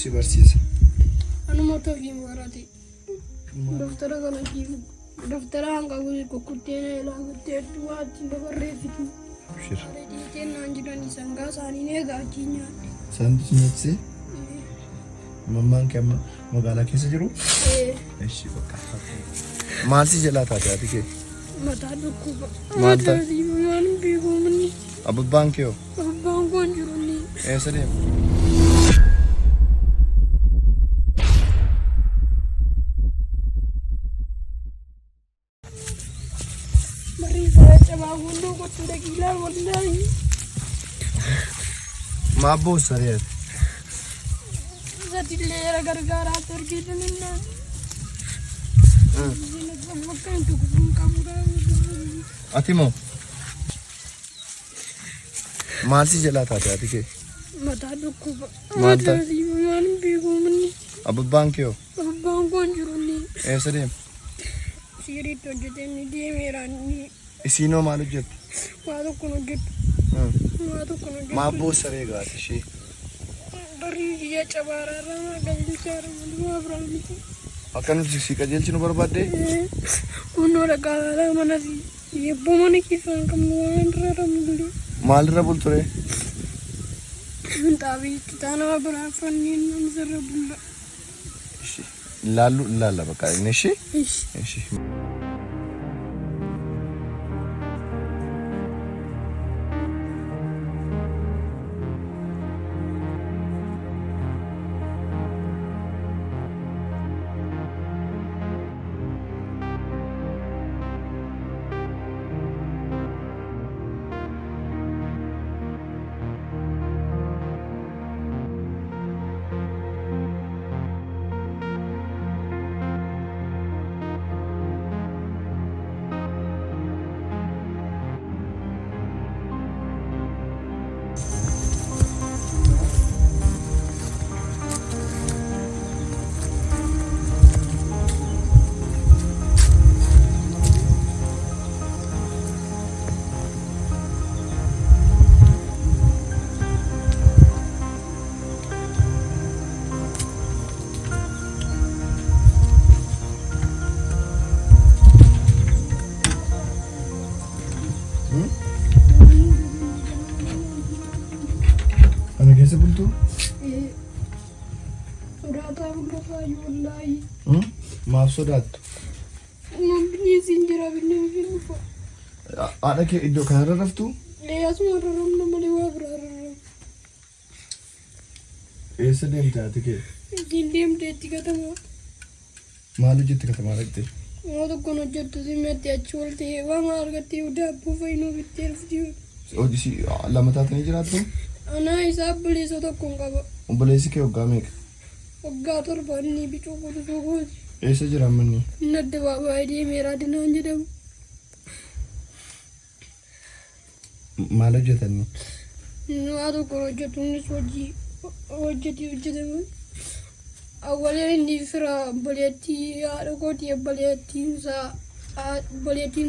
si barsiisa? Anuma ta'uu maraati. Daftara kana kiifu. Daftara hanga kukkutteen ilaaluttee waatti dabarreessitu. Shir. Reediiteen naan jiranii sangaa isaanii eegaa achi nyaadhe. Saanduuti nyaachise? Mammaan kee amma magaalaa keessa jiru? Eshi bakka. Maal si jalaa taate ati kee? Mataa dhukkuba. Maal ta'a? Maal beekumni. Abbaan kee hoo? Abbaan kun jiru ni. Eessa deema? Maaboo sareet. Zatilleera gargaaraa torgeedhanina. Ati moo? Maal si jalaa taate ati kee? Mataa dhukkuba. Maal ta'a? Maal beekumni. Abbaan kee hoo? Abbaan kun jiru ni. Eessa deema? Siiriitti hojjetee ni deemeera ni. Isiinoo maal hojjette? Waa tokko hojjetu. Waa tokko hojjetu. Maaboo saree gaati ishee. Barii biyya cabaaraarraa galchaa ramaduu Abiraan miti. Akka nuti si qajeelchinu barbaadde? Kunoo dhaqaalaa mana yebboo mana keessaan qabnu waan irra ramdule. Maal irra bulture? Xaabii kitaaba biraa fanneen namsarra bulla. Ilaalla bakka inni ishee? Ishee. Ana keessa bultu? Sodaataa bullasaa wallahi. Maaf sodaattu? Bineensiin jira bineensi dhufa. Haadha kee iddoo kanarra raftu? Asuma irra ramna malee waa biraa irra ramu. Eessa deemte ati kee? Ittiin deemtee itti katamaa. Maal hojjette katamaa dhaqxe? Waa tokkoon hojjettu simetti achi ol ta'ee waa argattee daabboo fayyinoo bittee dhufti. Hojii lama taatanii jiraattu? Anaa isaa obboleessa tokkoon qaba. Obboleessi kee waggaa meeqa? Waggaa torba inni bicuu qotusuu gooti. Eessa jira manni? Inni adda baabaa deemeera Adinaan jedhamu. Maal hojjetanii? Waa tokkoon hojjetu innis hojjetamu. Awwaleen inni fira obboleettii haadha kooti obboleettiin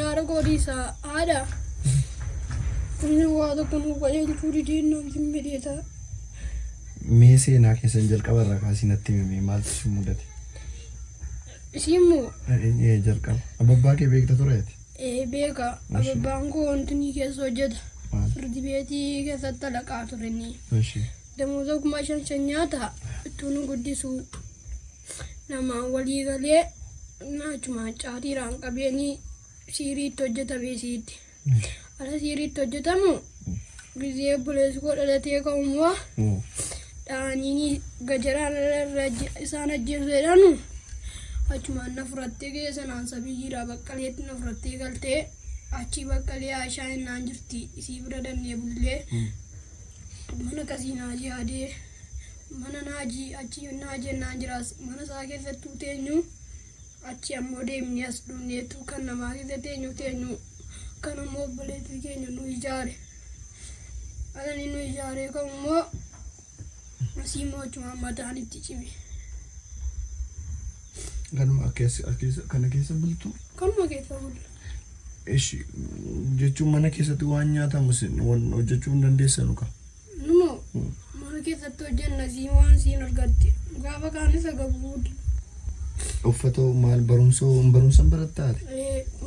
haadha kooti isaa haadha. Inni waa tokko nu qajeelchuu dideennoon simbideeta. Mee seenaa keessan jalqaba irraa kaasii natti himi maaltu si mudate? Isiimmoo? Jalqaba. Abbaa kee beekta tureeti? Beeka. Abbaan koo wanti ni keessa hojjeta. Firdi beetii keessatti alaqaa ture inni. Damuusa 5,000 nyaata ittuu nu guddisu. Namaan walii galee naachuma caatiiraan qabeenii siiriitti hojjetame isiitti. Ala siiriitti hojjetamu gizee obboleessi koo dhalatee ka'ummoo dhaaniini gajaraan isaan ajjeesu jedhanu achumaan na furattee keessa naan sabiyyiidhaa baqqaleetti na furattee galtee achii baqqalee Aishaa innaan jirti isii bira dannee bullee mana kasii naajii yaadee mana naajii achii naajii innaan jiraas mana isaa keessattuu teenyu achi ammoo deemnee as dhunneetu kan namaa keessa teenyu teenyu kan ammoo obboleessi keenya nu ijaare alani nu ijaaree kamummoo asii moochumaan mataan itti cime. Kanuma kana keessa bultu? Kanuma keessa bultu. Eshi jechuun mana keessatti waan nyaatamu hojjechuu hin dandeessanu ka? Numoo mana keessatti hojjenna siin waan siin argatti gaafa kaanis agabuudha. Uffatoo maal barumsan barattaati?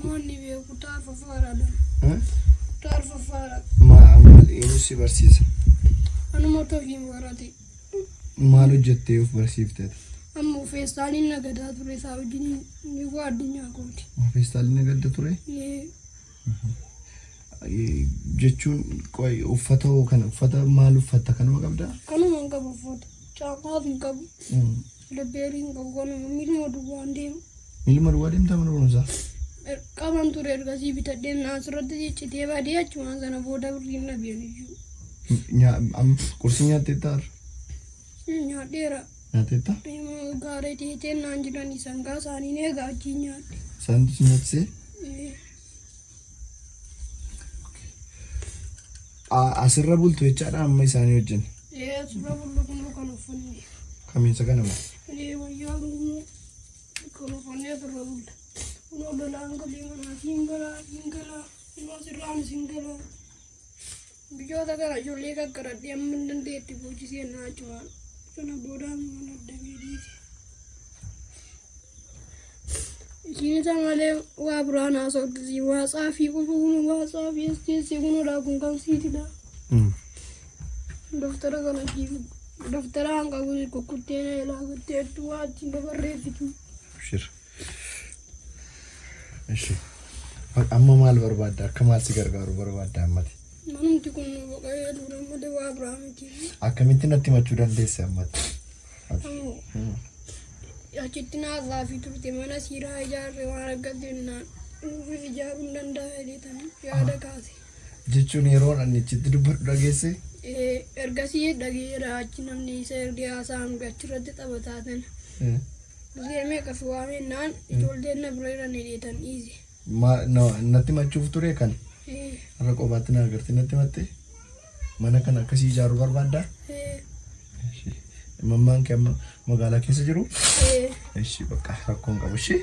Manni beeku taarfafaadha. Taarfafaadha. Maal eenyu si barsiisa? Anuma tofiin barate. Maal hojjettee of barsiifteeti? Amma feestaaliin nagadaa ture isaa wajjin ni waa addunyaa kooti. Feestaaliin nagada ture? Jechuun uffatoo kana uffata maal uffatta kanuma qabdaa? Kanuma hin qabu uffata. Caaqaaf hin qabu. Labbeerii hin qabu kanuma miilma duwwaan deemu. Miilma duwwaa deemtaa mana barumsaa? Qaban ture ergasii bitadheen asirratti ciccitee baadiyyaa achumaan sana booda birriin dhabeen iyyuu. Qursii nyaatteettaa? Nyaadheera. Nyaatteettaa? Gaarii teeteen naan jedhanii sangaa isaanii eegaa achiin nyaadhe. Isaanitti nyaatsee? Asirra bultu jechaadha amma isaanii wajjin? Asirra bultu kunoo kan uffanne. Kamiinsa kana moo? Wayyaa kunoo kan uffanne asirra bulta. Kunoo lolaan galee manaa siin galaa kunoo asirraan siin galaa. Biyyoota kana ijoollee kakkaradhee amma hin dandeetti boojisee naa achumaan. Sana boodaan mana adda beediiti. Ishiin isa malee waa biraan haasofti. Waa tsaafii kunuun waa tsaafii esteessee kunuudhaa kun kan siitidha. Daftara kana daftara hanga kukkutteen eelaa kutteettu waa ittiin babarreessitu. Shir. Ishi. Amma maal barbaadda? Akka maal si gargaaru barbaadda ammati? Manumti kun boqoyee dura malee waa biraa miti. Akkamitti natti himachuu dandeesse ammati? Achitti naasaafii turte mana siiraa ijaarre waan argatu jennaan dhuunfis ijaaruu hin danda'a jedhanii yaada kaase. Jechuun yeroo ani achitti dubbadhu dhageesse? Ergasii dhageera achi namni isa ergee haasa'an achirratti taphataatan. Gizee meeqas waamennaan ijoolleen na bira jiran hidheetan dhiise. Natti himachuuf ture kan? Har'a qofaatti na agartee natti himatte? Mana kana akkasii ijaaruu barbaaddaa? Mammaan kee amma magaalaa keessa jiru? Ishi bakka rakkoon qabu ishi.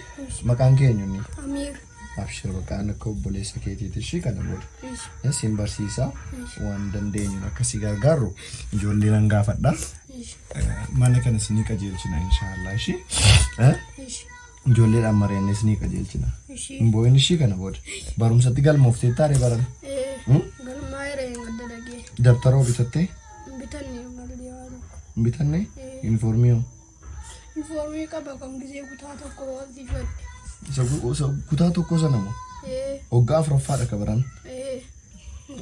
Maqaan kee eenyuuni? Amiir. Abshir bakka ani akka obboleessa keetiiti ishi kana booda. Siin barsiisaa waan dandeenyu akkasii gargaaru ijoollee nan gaafadha. Mana kana isinii qajeelchina inshaallah ishi. Ijoolleedhaan mari'annee isinii qajeelchina. Boo'in ishii kana booda. Barumsatti galmooftee taaree baran. Galmaa'eera hin gadda dhagee. Dabtaroo bitattee? Bitanne malee waan. Bitanne? Yuunifoormii hoo? Yuunifoormii qaba kan gizee kutaa tokko waantifadhe. Isa kutaa tokko sana moo? Waggaa afuraffaadha ka baran?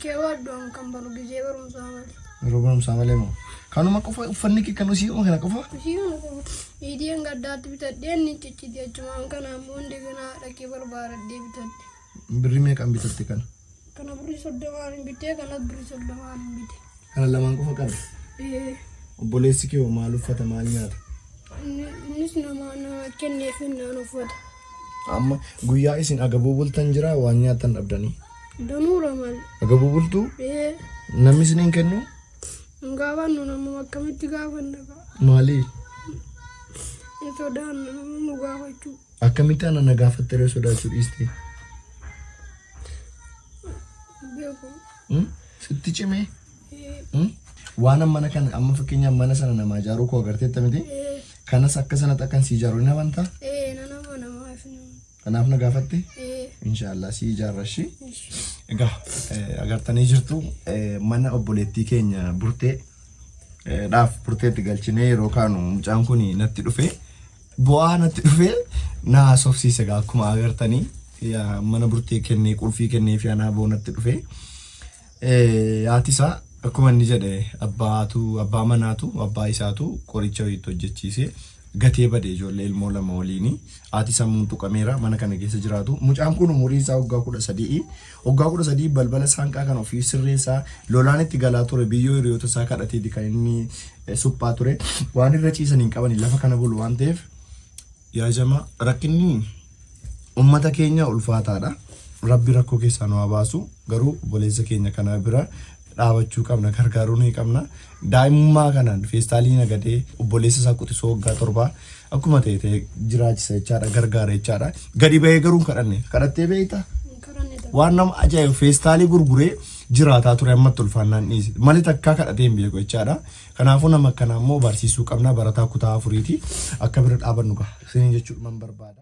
Kee waaddoon kan baru gizee barumsaa malee. Yeroo barumsaa malee moo? Kanuma qofa uffanni kee kan usii kana qofa? Usii kana qofa. Hidhiin gaddaatti bitadheen ni cicciti achumaan kana ammoo hundi kanaa dhaqee barbaadadhee bitadhe. Birrii meeqaan bitatte kana? Kana birrii 30 bitee kana birrii 30 bite. Kana lamaan qofa qabda? Obboleessi kee maal uffata maal nyaata? Innis nama kenneef naan uffata. Amma guyyaa isin agabuu bultan jira waan nyaatan dhabdanii? Danuura malee. Agabuu bultu? Namni isiniin kennu? Gaafannu nama akkamitti gaafanna gaa? Maali? Sodaan nu gaafachuu. Akkamitti ana na gaafattee sodaachuu dhiiste? Beeku. Sitti cimee? Waan mana kana amma fakkeenyaaf mana sana nama ijaaruu koo agarteetta miti? Kanas akka sanatti akkan si ijaaruu ni amantaa? Namaaf. Kanaaf na gaafatte? Inshaallah si ijaarrashi. Egaa agartanii jirtu mana obboleettii keenya burtee dhaaf burteetti galchinee yeroo kaanu mucaan kun natti dhufe bu'aa natti dhufe na haasofsiise egaa akkuma agartanii mana burtee kennee qulfii kennee fi anaa boo natti dhufe haati isaa akkuma inni jedhe abbaa manaatu abbaa isaatu qoricha wayiitti hojjechiise gatee badee ijoollee ilmoo lama waliini haati sammuu tuqameera mana kana keessa jiraatu mucaan kun umurii isaa waggaa 13 balbala saanqaa kan ofii sirreessaa lolaan itti galaa ture biyyoo hiriyoota isaa kadhateeti kan inni suphaa ture waan irra ciisaniin qabanii lafa kana bulu waan ta'eef yaa jama rakkinni ummata keenya ulfaataadha rabbi rakkoo keessaa nu baasu garuu obboleessa keenya kana bira dhaabachuu qabna gargaaruu ni qabna daa'imummaa kanaan feestaalii nagadee obboleessa isaa quxisoo waggaa 7 akkuma ta'e jiraachisa jechaadha gargaara jechaadha gadi ba'ee garuu kadhattee beektaa waan nama ajaa'ibu feestaalii gurguree jiraataa ture ammatti ulfaannaan dhiise. Malee takkaa kadhatee hin beeku jechaadha. Kanaafuu nama akkanaa immoo barsiisuu qabna barataa kutaa 4ti akka bira dhaabannu ga'a. Isiniin jechuudha man barbaada.